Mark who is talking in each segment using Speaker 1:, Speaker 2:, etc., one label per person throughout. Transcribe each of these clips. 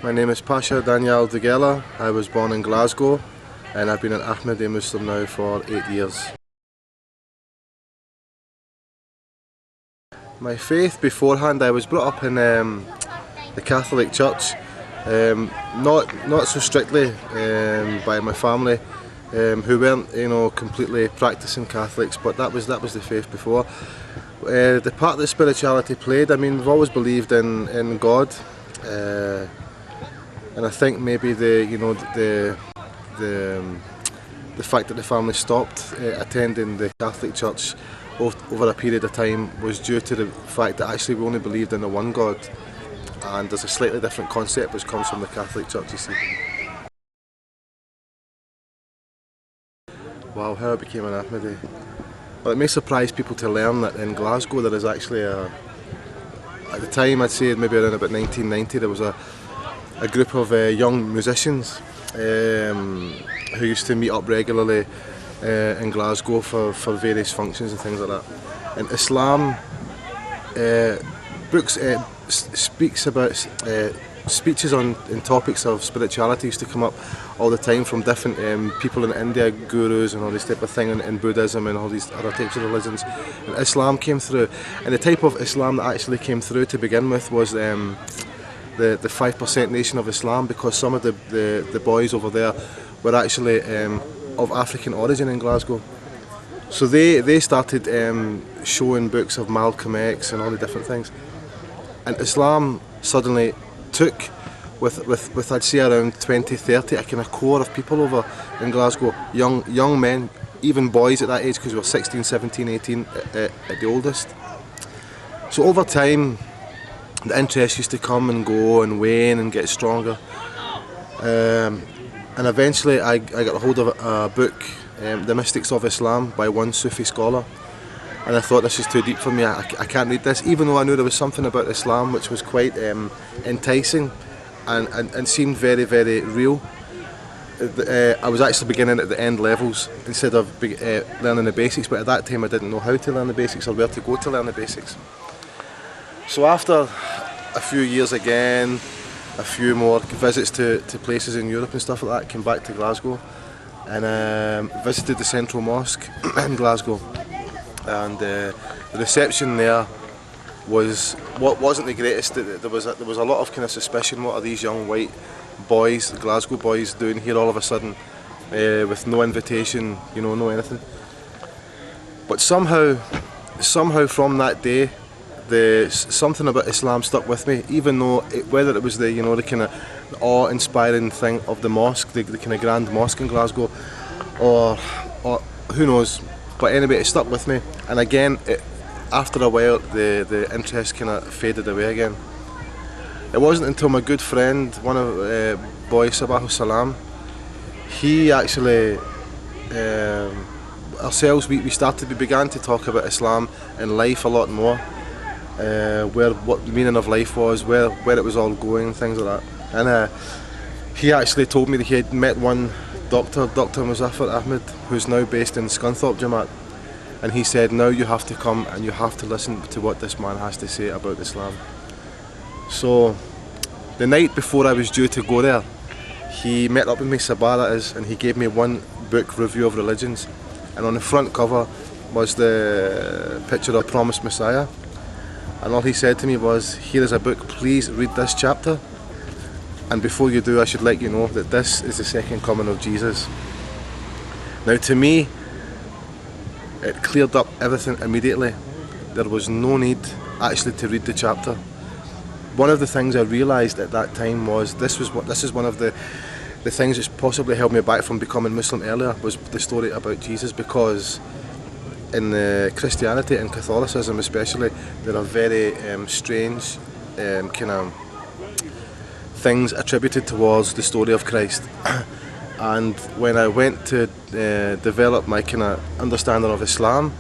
Speaker 1: My name is Pasha I was born in Glasgow and I've been an Ahmadi Muslim now for 8 years. My faith beforehand, I was brought up in the Catholic Church, not so strictly by my family, who weren't completely practicing Catholics, but that was the faith before. The part that spirituality played, I mean, we've always believed in God, and I think maybe the fact that the family stopped attending the Catholic Church over a period of time was due to the fact that actually we only believed in the one God, and there's a slightly different concept which comes from the Catholic Church, you see. Wow, how I became an Ahmadi. Well, it may surprise people to learn that in Glasgow there is actually at the time, I'd say maybe around about 1990, there was a group of young musicians who used to meet up regularly in Glasgow for various functions and things like that. And Islam books speaks about speeches on topics of spirituality used to come up all the time from different people in India, gurus and all this type of thing, and Buddhism and all these other types of religions. And Islam came through, and the type of Islam that actually came through to begin with was the 5% Nation of Islam, because some of the boys over there were actually of African origin in Glasgow. So they started showing books of Malcolm X and all the different things. And Islam suddenly took, with I'd say around 20, 30, a kind of core of people over in Glasgow, young men, even boys at that age, because we were 16, 17, 18 at the oldest. So over time, the interest used to come and go and wane and get stronger. And eventually I got a hold of a book, The Mystics of Islam, by one Sufi scholar. And I thought, this is too deep for me, I can't read this, even though I knew there was something about Islam which was quite enticing and seemed very, very real. I was actually beginning at the end levels instead of learning the basics, but at that time I didn't know how to learn the basics or where to go to learn the basics. So after a few years again, a few more visits to places in Europe and stuff like that, came back to Glasgow and visited the Central Mosque in Glasgow. And the reception there wasn't the greatest. There was a lot of kind of suspicion. What are these young white boys, Glasgow boys, doing here all of a sudden with no invitation, no anything? But somehow from that day, something about Islam stuck with me, even though whether it was the kind of awe-inspiring thing of the mosque, the kind of grand mosque in Glasgow, or who knows. But anyway, it stuck with me, and again, after a while, the interest kind of faded away again. It wasn't until my good friend, one of boy Sabah Salam, he actually, ourselves, we began to talk about Islam and life a lot more, what the meaning of life was, where it was all going, things like that. And he actually told me that he had met one Dr. Muzaffar Ahmed, who's now based in Scunthorpe Jamaat, and he said, now you have to come and you have to listen to what this man has to say about Islam. So the night before I was due to go there, he met up with me, Sabah that is, and he gave me one book, Review of Religions, and on the front cover was the picture of Promised Messiah, and all he said to me was, here is a book, please read this chapter. And before you do, I should let you know that this is the second coming of Jesus. Now to me, it cleared up everything immediately. There was no need actually to read the chapter. One of the things I realised at that time was this is one of the things that's possibly held me back from becoming Muslim earlier, was the story about Jesus, because in Christianity and Catholicism especially, there are very strange kind of things attributed towards the story of Christ. And when I went to develop my kind of understanding of Islam,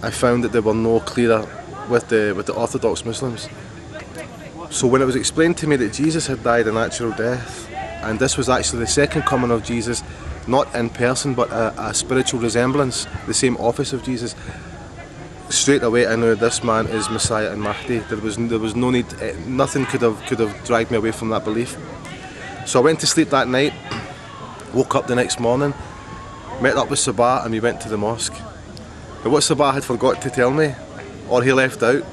Speaker 1: I found that they were no clearer with the Orthodox Muslims. So when it was explained to me that Jesus had died a natural death, and this was actually the second coming of Jesus, not in person but a spiritual resemblance, the same office of Jesus, straight away I knew this man is Messiah and Mahdi. There was no need, nothing could have dragged me away from that belief. So I went to sleep that night, woke up the next morning, met up with Sabah, and we went to the mosque. But what Sabah had forgot to tell me, or he left out,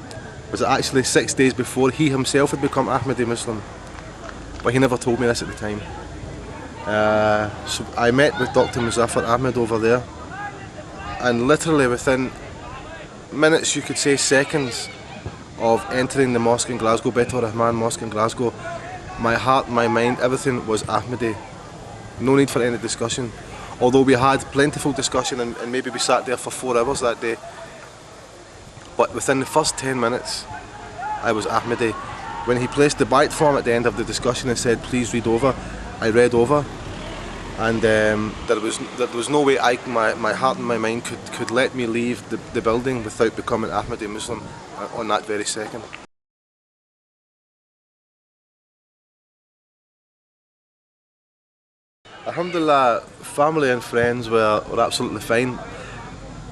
Speaker 1: was that actually 6 days before he himself had become Ahmadi Muslim. But he never told me this at the time. So I met with Dr. Muzaffar Ahmed over there, and literally within minutes, you could say seconds, of entering the mosque in Glasgow, Baitur Rahman Mosque in Glasgow, my heart, my mind, everything was Ahmadi. No need for any discussion. Although we had plentiful discussion and maybe we sat there for 4 hours that day. But within the first 10 minutes, I was Ahmadi. When he placed the bite form at the end of the discussion and said, please read over, I read over. And there was no way my heart and my mind could let me leave the building without becoming Ahmadi Muslim on that very second. Alhamdulillah, family and friends were absolutely fine.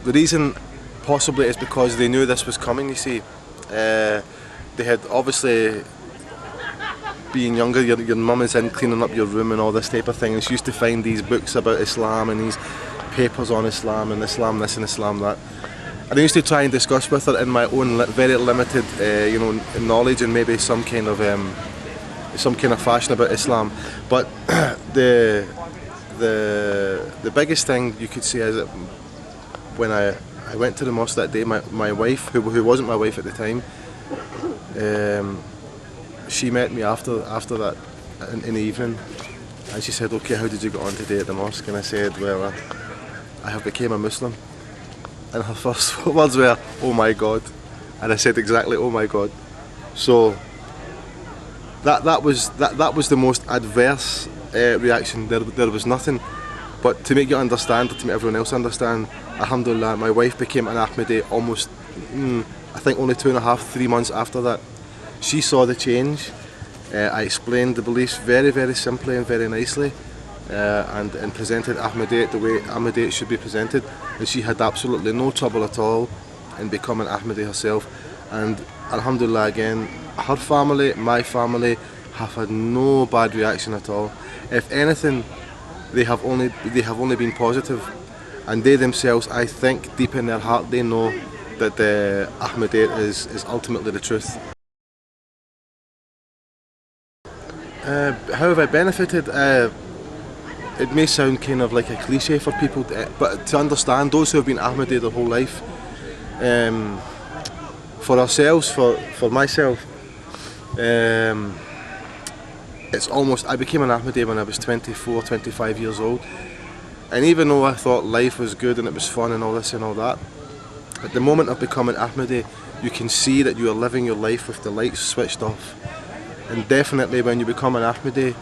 Speaker 1: The reason possibly is because they knew this was coming, you see. They had obviously, being younger, your mum is in cleaning up your room and all this type of thing, and she used to find these books about Islam and these papers on Islam and Islam this and Islam that. And I used to try and discuss with her in my own very limited knowledge and maybe some kind of fashion about Islam. But the biggest thing you could say is that when I went to the mosque that day, my wife, who wasn't my wife at the time, she met me after that in the evening, and she said, okay, how did you get on today at the mosque? And I said, well, I have become a Muslim. And her first words were, oh my God. And I said exactly, oh my God. So that was the most adverse reaction. There was nothing, but to make you understand, or to make everyone else understand, alhamdulillah, my wife became an Ahmadi almost, I think only 2.5, 3 months after that. She saw the change. I explained the beliefs very, very simply and very nicely, and presented Ahmadiyyat the way Ahmadiyyat should be presented, and she had absolutely no trouble at all in becoming Ahmadi herself. And alhamdulillah, again, her family, my family, have had no bad reaction at all. If anything, they have only been positive, and they themselves, I think, deep in their heart, they know that the Ahmadiyyat is ultimately the truth. How have I benefited? It may sound kind of like a cliche for people, but to understand, those who have been Ahmadi their whole life, for ourselves, for myself, it's almost, I became an Ahmadi when I was 24, 25 years old, and even though I thought life was good and it was fun and all this and all that, at the moment of becoming Ahmadi, you can see that you are living your life with the lights switched off. And definitely when you become an Ahmadi,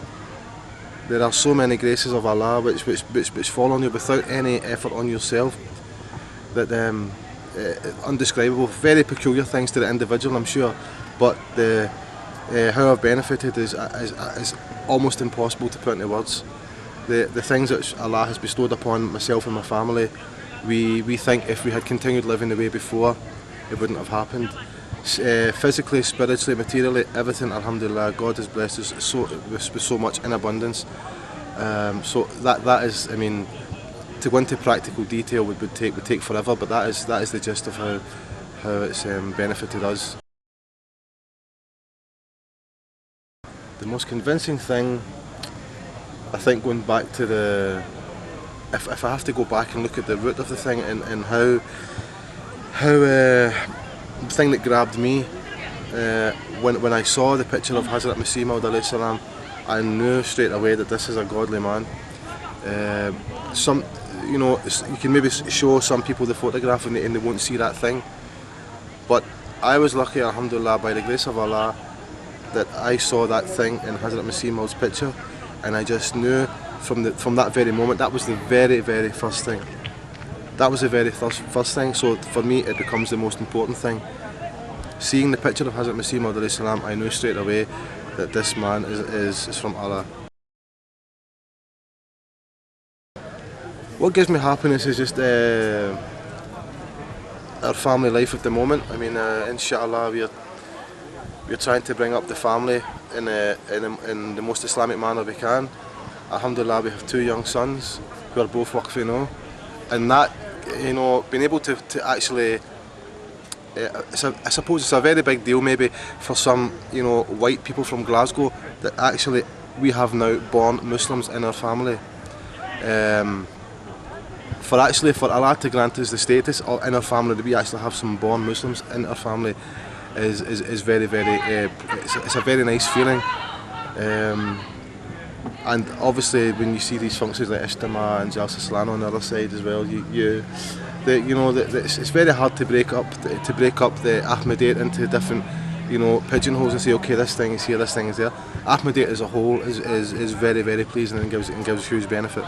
Speaker 1: there are so many graces of Allah which fall on you without any effort on yourself, that undescribable, very peculiar things to the individual, I'm sure, but how I've benefited is almost impossible to put into words. The things that Allah has bestowed upon myself and my family, we think if we had continued living the way before, it wouldn't have happened. Physically, spiritually, materially, everything, alhamdulillah, God has blessed us with so much in abundance. So that is, I mean, to go into practical detail would take forever, but that is the gist of how it's benefited us. The most convincing thing, I think, going back to if I have to go back and look at the root of the thing and how the thing that grabbed me, when I saw the picture of Hazrat Masih Maud alayhi salam, I knew straight away that this is a godly man. You can maybe show some people the photograph and they won't see that thing, but I was lucky, alhamdulillah, by the grace of Allah, that I saw that thing in Hazrat Masih Maud's picture, and I just knew from that very moment, that was the very, very first thing. That was the very first thing, so for me it becomes the most important thing. Seeing the picture of Hazrat Masih Maud alayhi salam, I knew straight away that this man is from Allah. What gives me happiness is just our family life at the moment. I mean, inshallah, we're trying to bring up the family in the most Islamic manner we can. Alhamdulillah, we have 2 young sons who are both waqf now, and that, you know, being able to actually, I suppose it's a very big deal maybe for some, you know, white people from Glasgow, that actually we have now born Muslims in our family. For Allah to grant us the status in our family that we actually have some born Muslims in our family is very, very, it's a very nice feeling. And obviously when you see these functions like Ijtema and Jalsa salana on the other side as well, it's very hard to break up the Ahmadiyyat into different, you know, pigeonholes and say, okay, this thing is here, this thing is there. Ahmadiyyat as a whole is very, very pleasing and gives huge benefit.